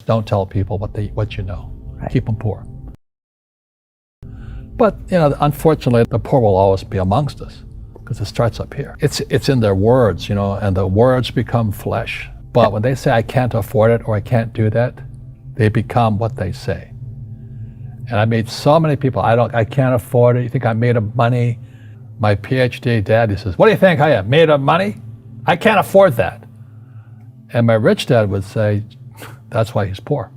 Don't tell people what you know. Right. Keep them poor. But, unfortunately, the poor will always be amongst us because it starts up here. It's in their words, and the words become flesh. But when they say, I can't afford it or I can't do that, they become what they say. And I made so many people, I can't afford it. You think I'm made of money? My PhD dad, he says, what do you think I am, made of money? I can't afford that. And my rich dad would say, that's why he's poor.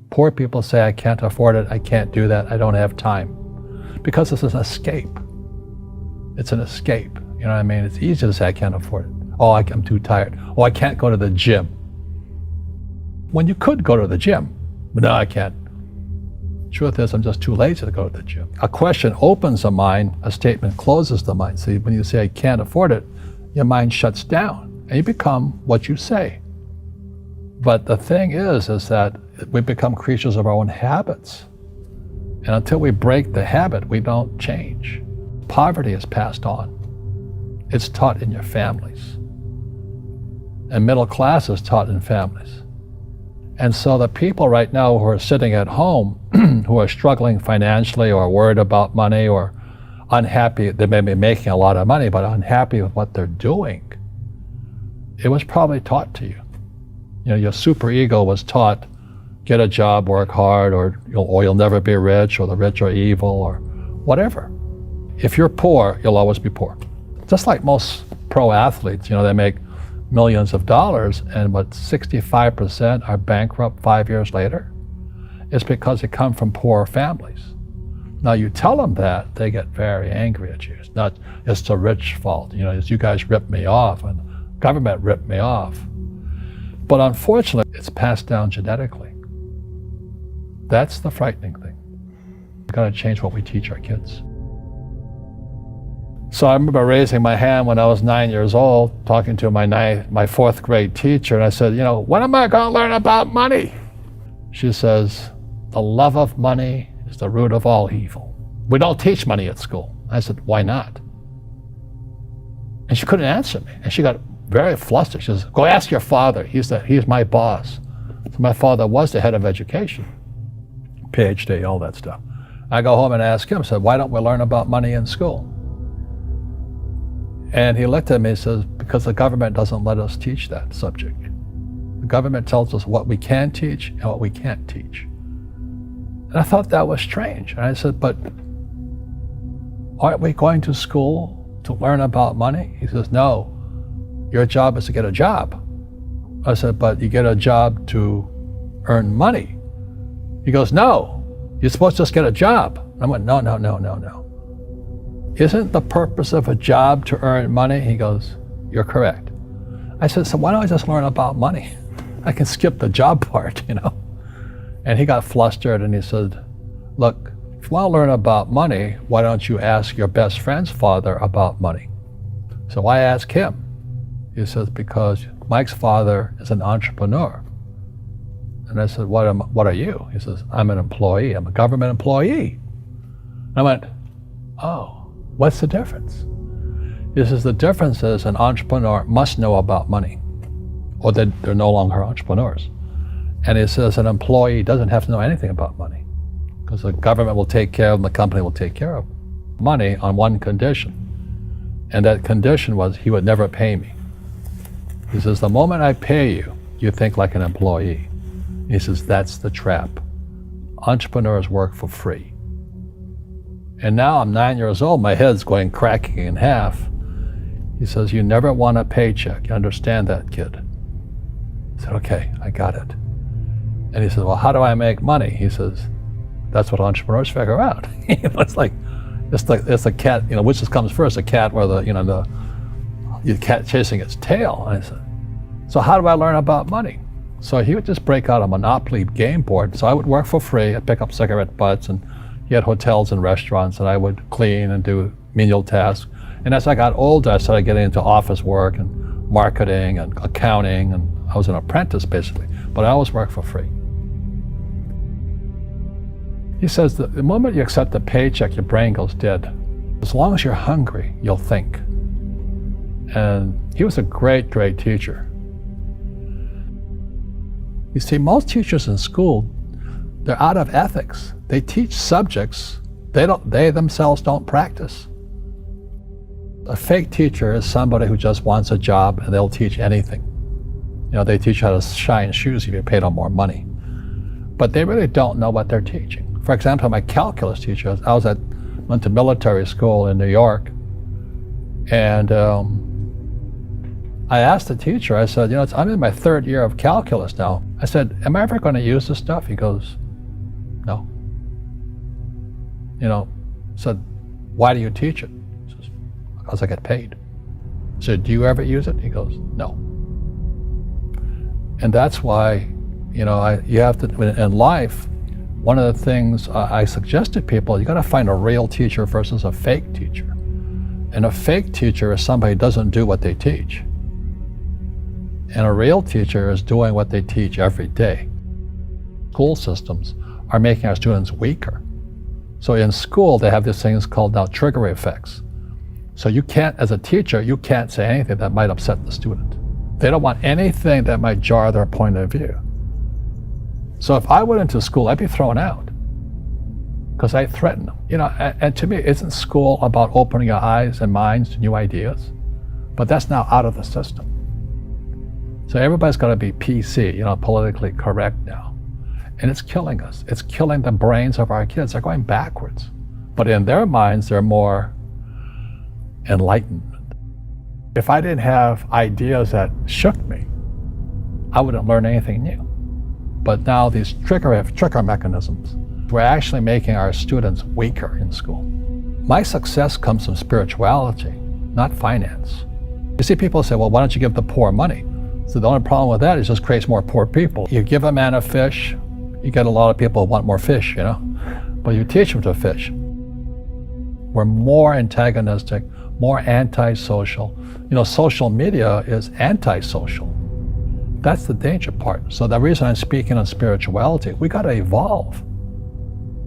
Poor people say, I can't afford it, I can't do that, I don't have time. Because it's an escape. It's an escape, you know what I mean? It's easy to say, I can't afford it. Oh, I'm too tired. Oh, I can't go to the gym. When you could go to the gym, but no, I can't. Truth is, I'm just too lazy to go to the gym. A question opens the mind, a statement closes the mind. See, when you say, I can't afford it, your mind shuts down, and you become what you say. But the thing is that we become creatures of our own habits. And until we break the habit, we don't change. Poverty is passed on. It's taught in your families. And middle class is taught in families. And so the people right now who are sitting at home, who are struggling financially or worried about money or unhappy, they may be making a lot of money, but unhappy with what they're doing, it was probably taught to you. Your superego was taught, get a job, work hard, or you'll never be rich, or the rich are evil, or whatever. If you're poor, you'll always be poor. Just like most pro athletes, they make millions of dollars, and 65% are bankrupt 5 years later. It's because they come from poor families. Now you tell them that, they get very angry at you. It's the rich fault. It's you guys ripped me off, and the government ripped me off. But unfortunately, it's passed down genetically. That's the frightening thing. We've got to change what we teach our kids. So I remember raising my hand when I was 9 years old, talking to my fourth grade teacher, and I said, when am I going to learn about money? She says, the love of money is the root of all evil. We don't teach money at school. I said, why not? And she couldn't answer me, and she got very flustered. She says, go ask your father. He's my boss. So my father was the head of education, PhD, all that stuff. I go home and ask him, I said, why don't we learn about money in school? And he looked at me and says, because the government doesn't let us teach that subject. The government tells us what we can teach and what we can't teach. And I thought that was strange. And I said, but aren't we going to school to learn about money? He says, no, your job is to get a job. I said, but you get a job to earn money. He goes, no, you're supposed to just get a job. I went, no. Isn't the purpose of a job to earn money? He goes, you're correct. I said, so why don't I just learn about money? I can skip the job part, And he got flustered and he said, look, if you want to learn about money, why don't you ask your best friend's father about money? So I asked him. He says, because Mike's father is an entrepreneur. And I said, what are you? He says, I'm an employee. I'm a government employee. And I went, oh. What's the difference? He says, the difference is an entrepreneur must know about money, or they're no longer entrepreneurs. And he says an employee doesn't have to know anything about money, because the government will take care of them, the company will take care of them. Money on one condition. And that condition was he would never pay me. He says, the moment I pay you, you think like an employee. He says, that's the trap. Entrepreneurs work for free. And now I'm 9 years old, my head's cracking in half. He says, you never want a paycheck. You understand that, kid? I said, okay, I got it. And he says, well, how do I make money? He says, that's what entrepreneurs figure out. It's a cat, which comes first, a cat or the cat chasing its tail. And I said, so how do I learn about money? So he would just break out a Monopoly game board. So I would work for free. I'd pick up cigarette butts, and he had hotels and restaurants, and I would clean and do menial tasks. And as I got older, I started getting into office work and marketing and accounting, and I was an apprentice basically, but I always worked for free. He says that the moment you accept a paycheck, your brain goes dead. As long as you're hungry, you'll think. And he was a great, great teacher. You see, most teachers in school, they're out of ethics. They teach subjects they themselves don't practice. A fake teacher is somebody who just wants a job and they'll teach anything. They teach how to shine shoes if you pay them more money. But they really don't know what they're teaching. For example, my calculus teacher, went to military school in New York, and I asked the teacher, I said, I'm in my 3rd year of calculus now. I said, am I ever going to use this stuff? He goes, no. Said, why do you teach it? He says, because I get paid. I said, do you ever use it? He goes, no. And that's why, you have to, in life, one of the things I suggest to people, you got to find a real teacher versus a fake teacher. And a fake teacher is somebody who doesn't do what they teach. And a real teacher is doing what they teach every day. School systems are making our students weaker. So in school, they have these things called now trigger effects. So you can't, as a teacher, you can't say anything that might upset the student. They don't want anything that might jar their point of view. So if I went into school, I'd be thrown out because I threaten them. And to me, isn't school about opening your eyes and minds to new ideas? But that's now out of the system. So everybody's got to be PC, politically correct now. And it's killing us. It's killing the brains of our kids. They're going backwards. But in their minds, they're more enlightened. If I didn't have ideas that shook me, I wouldn't learn anything new. But now these trigger mechanisms, we're actually making our students weaker in school. My success comes from spirituality, not finance. You see, people say, well, why don't you give the poor money? So the only problem with that is it just creates more poor people. You give a man a fish, you get a lot of people who want more fish, but you teach them to fish. We're more antagonistic, more antisocial. Social media is antisocial. That's the danger part. So the reason I'm speaking on spirituality, we got to evolve.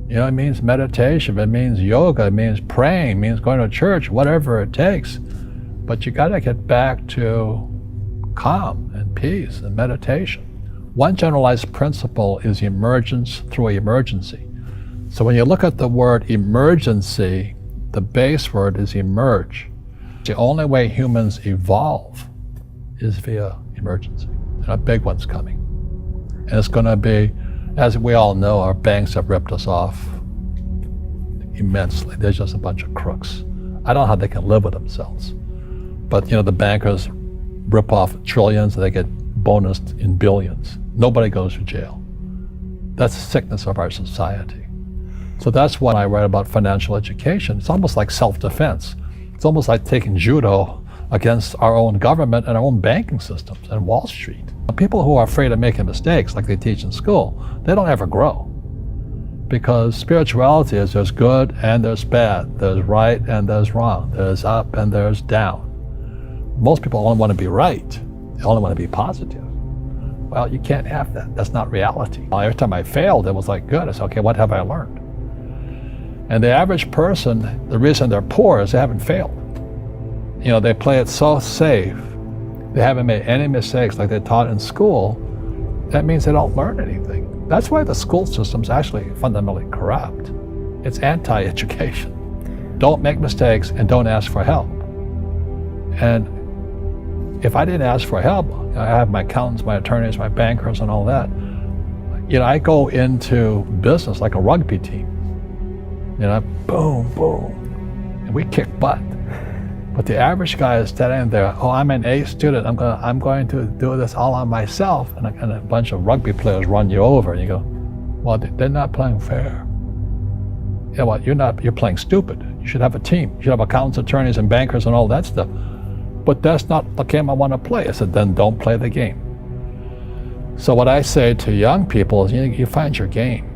It means meditation, it means yoga, it means praying, it means going to church, whatever it takes. But you got to get back to calm and peace and meditation. One generalized principle is emergence through emergency. So when you look at the word emergency, the base word is emerge. The only way humans evolve is via emergency. And a big one's coming. And it's going to be, as we all know, our banks have ripped us off immensely. They're just a bunch of crooks. I don't know how they can live with themselves. But the bankers rip off trillions and they get bonused in billions. Nobody goes to jail. That's the sickness of our society. So that's why I write about financial education. It's almost like self-defense. It's almost like taking judo against our own government and our own banking systems and Wall Street. People who are afraid of making mistakes, like they teach in school, they don't ever grow. Because spirituality is there's good and there's bad, there's right and there's wrong, there's up and there's down. Most people only want to be right, they only want to be positive. Well, you can't have that. That's not reality. Every time I failed, it was like, good. I said, okay, what have I learned? And the average person, the reason they're poor is they haven't failed. They play it so safe. They haven't made any mistakes like they taught in school. That means they don't learn anything. That's why the school system's actually fundamentally corrupt. It's anti-education. Don't make mistakes and don't ask for help. And if I didn't ask for help, I have my accountants, my attorneys, my bankers, and all that. I go into business like a rugby team. Boom, boom, and we kick butt. But the average guy is standing there, oh, I'm an A student, I'm going to do this all on myself, and a bunch of rugby players run you over, and you go, well, they're not playing fair. You're playing stupid. You should have a team. You should have accountants, attorneys, and bankers, and all that stuff. But that's not the game I want to play. I said, then don't play the game. So what I say to young people is, you find your game.